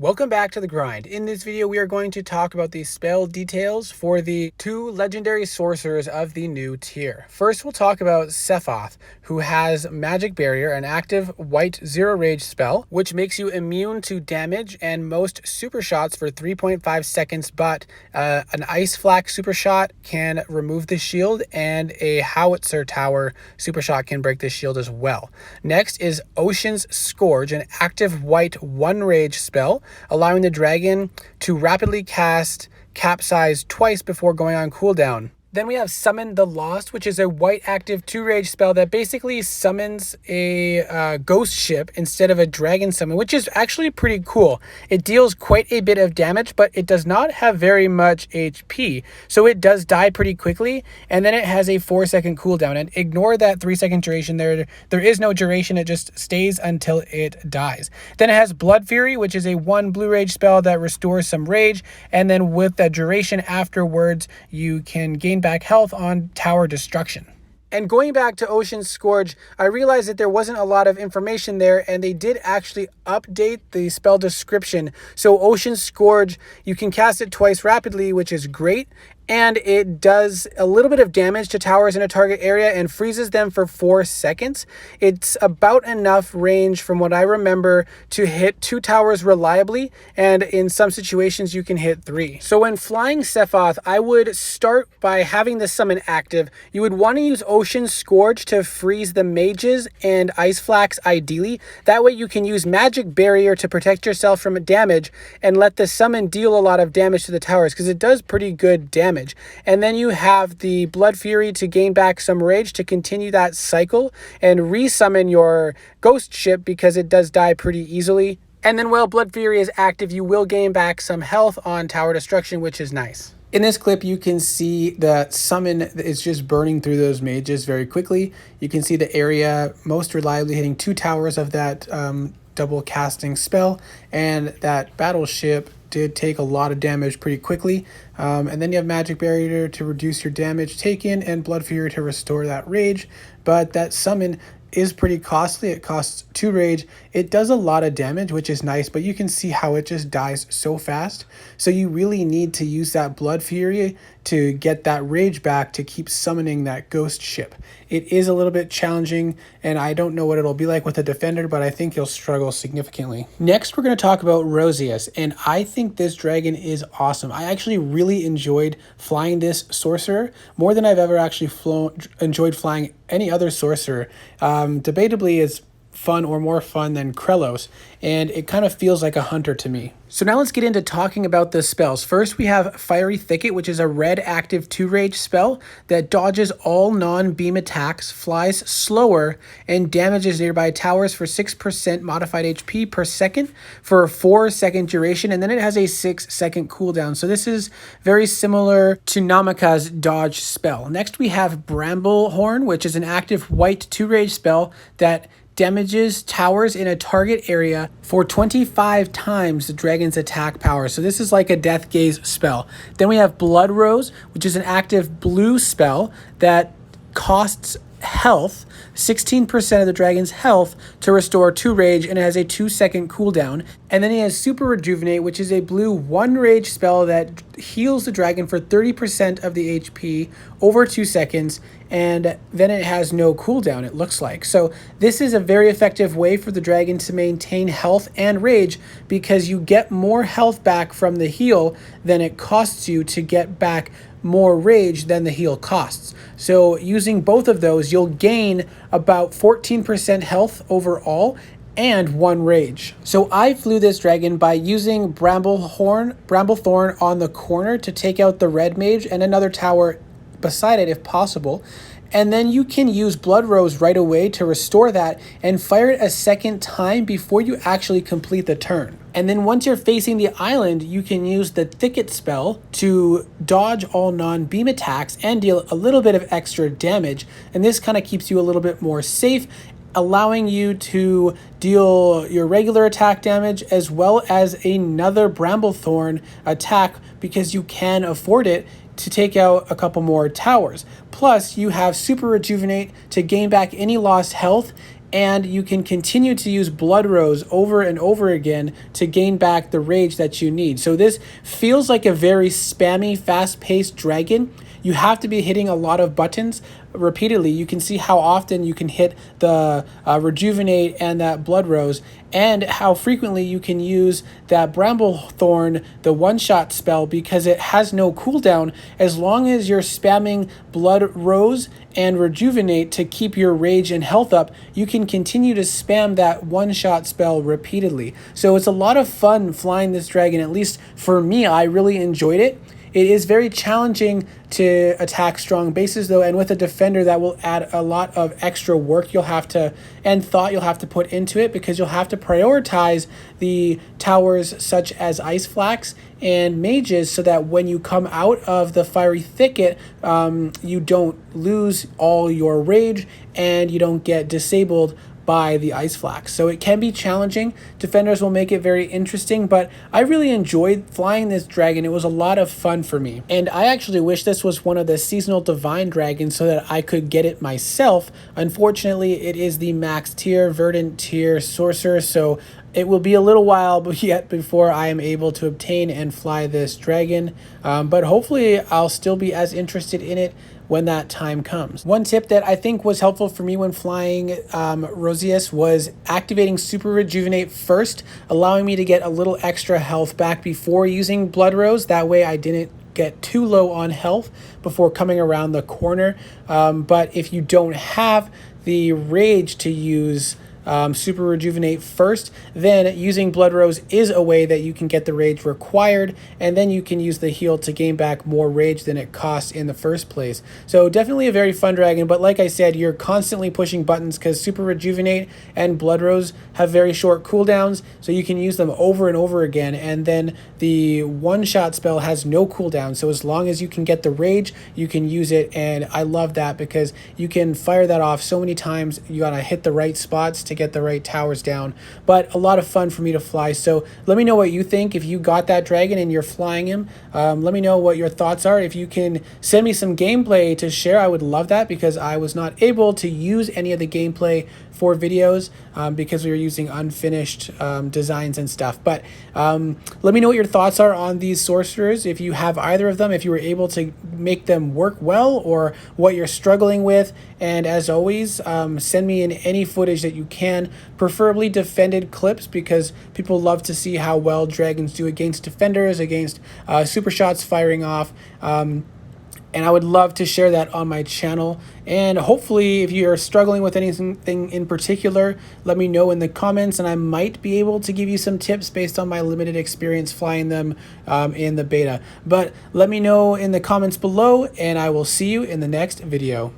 Welcome back to the grind. In this video, we are going to talk about the spell details for the two legendary sorcerers of the new tier. First, we'll talk about Cephoth, who has Magic Barrier, an active white zero rage spell, which makes you immune to damage and most super shots for 3.5 seconds, but an Ice Flak super shot can remove the shield, and a Howitzer Tower super shot can break the shield as well. Next is Ocean's Scourge, an active white one rage spell, allowing the dragon to rapidly cast Capsize twice before going on cooldown. Then we have Summon the Lost, which is a white active 2-rage spell that basically summons a ghost ship instead of a dragon summon, which is actually pretty cool. It deals quite a bit of damage, but it does not have very much HP, so it does die pretty quickly, and then it has a 4-second cooldown. And ignore that 3-second duration there. There is no duration, it just stays until it dies. Then it has Blood Fury, which is a 1 blue rage spell that restores some rage, and then with the duration afterwards, you can gain back health on tower destruction. And going back to Ocean's Scourge, I realized that there wasn't a lot of information there, and they did actually update the spell description. So Ocean's Scourge, you can cast it twice rapidly, which is great, and it does a little bit of damage to towers in a target area and freezes them for 4 seconds. It's about enough range, from what I remember, to hit 2 towers reliably, and in some situations you can hit 3. So when flying Cephoth, I would start by having the summon active. You would want to use Ocean Scourge to freeze the mages and Ice Flaks ideally. That way you can use Magic Barrier to protect yourself from damage and let the summon deal a lot of damage to the towers, because it does pretty good damage. And then you have the Blood Fury to gain back some rage to continue that cycle and resummon your ghost ship, because it does die pretty easily. And then while Blood Fury is active, you will gain back some health on tower destruction, which is nice. In this clip, you can see the summon is just burning through those mages very quickly. You can see the area most reliably hitting 2 towers of that double casting spell, and that battleship did take a lot of damage pretty quickly. And then you have Magic Barrier to reduce your damage taken, and Blood Fury to restore that rage. But that summon is pretty costly. It costs 2 rage. It does a lot of damage, which is nice, but you can see how it just dies so fast. So you really need to use that Blood Fury to get that rage back to keep summoning that ghost ship. It is a little bit challenging, and I don't know what it'll be like with a defender, but I think you'll struggle significantly. Next, we're going to talk about Rosius, and I think this dragon is awesome. I actually really enjoyed flying this sorcerer more than I've ever actually enjoyed flying any other sorcerer. Debatably, it's fun or more fun than Krelos, and it kind of feels like a hunter to me. So now let's get into talking about the spells. First, we have Fiery Thicket, which is a red active 2-rage spell that dodges all non-beam attacks, flies slower, and damages nearby towers for 6% modified HP per second for a 4-second duration, and then it has a 6-second cooldown. So this is very similar to Namaka's dodge spell. Next, we have Bramblehorn, which is an active white 2-rage spell that damages towers in a target area for 25 times the dragon's attack power. So this is like a Death Gaze spell. Then we have Blood Rose, which is an active blue spell that costs health, 16% of the dragon's health, to restore 2 rage, and it has a 2-second cooldown. And then he has Super Rejuvenate, which is a blue 1 rage spell that heals the dragon for 30% of the HP over 2 seconds, and then it has no cooldown, it looks like. So this is a very effective way for the dragon to maintain health and rage, because you get more health back from the heal than it costs you to get back more rage than the heal costs. So using both of those, you'll gain about 14% health overall and 1 rage. So I flew this dragon by using Bramblethorn on the corner to take out the red mage and another tower beside it if possible. And then you can use Blood Rose right away to restore that and fire it a second time before you actually complete the turn. And then once you're facing the island, you can use the Thicket spell to dodge all non-beam attacks and deal a little bit of extra damage. And this kind of keeps you a little bit more safe, allowing you to deal your regular attack damage as well as another Bramblethorn attack, because you can afford it to take out a couple more towers. Plus, you have Super Rejuvenate to gain back any lost health and you can continue to use Blood Rose over and over again to gain back the rage that you need. So this feels like a very spammy, fast-paced dragon. You have to be hitting a lot of buttons repeatedly. You can see how often you can hit the Rejuvenate and that Blood Rose, and how frequently you can use that Bramblethorn, the one-shot spell, because it has no cooldown. As long as you're spamming Blood Rose and Rejuvenate to keep your rage and health up, you can continue to spam that one-shot spell repeatedly. So it's a lot of fun flying this dragon. At least for me, I really enjoyed it. It is very challenging to attack strong bases though, and with a defender that will add a lot of extra work you'll have to, and thought you'll have to put into it, because you'll have to prioritize the towers such as Ice Flax and Mages, so that when you come out of the Fiery Thicket, you don't lose all your rage and you don't get disabled by the Ice Flax. So it can be challenging. Defenders will make it very interesting, but I really enjoyed flying this dragon. It was a lot of fun for me. And I actually wish this was one of the seasonal divine dragons so that I could get it myself. Unfortunately, it is the max tier, Verdant tier sorcerer, so it will be a little while yet before I am able to obtain and fly this dragon, but hopefully I'll still be as interested in it when that time comes. One tip that I think was helpful for me when flying Rosius was activating Super Rejuvenate first, allowing me to get a little extra health back before using Blood Rose. That way I didn't get too low on health before coming around the corner. But if you don't have the rage to use Super Rejuvenate first, then using Blood Rose is a way that you can get the rage required, and then you can use the heal to gain back more rage than it costs in the first place. So definitely a very fun dragon, but like I said, you're constantly pushing buttons because Super Rejuvenate and Blood Rose have very short cooldowns, so you can use them over and over again, and then the one-shot spell has no cooldown, so as long as you can get the rage, you can use it, and I love that because you can fire that off so many times. You gotta hit the right spots to get the right towers down, but a lot of fun for me to fly. So let me know what you think if you got that dragon and you're flying him. Let me know what your thoughts are. If you can send me some gameplay to share, I would love that, because I was not able to use any of the gameplay for videos because we were using unfinished designs and stuff. But let me know what your thoughts are on these sorcerers, if you have either of them, if you were able to make them work well, or what you're struggling with. And as always, send me in any footage that you can, preferably defended clips, because people love to see how well dragons do against defenders, against super shots firing off. And I would love to share that on my channel. And hopefully, if you're struggling with anything in particular, let me know in the comments, and I might be able to give you some tips based on my limited experience flying them in the beta. But let me know in the comments below, and I will see you in the next video.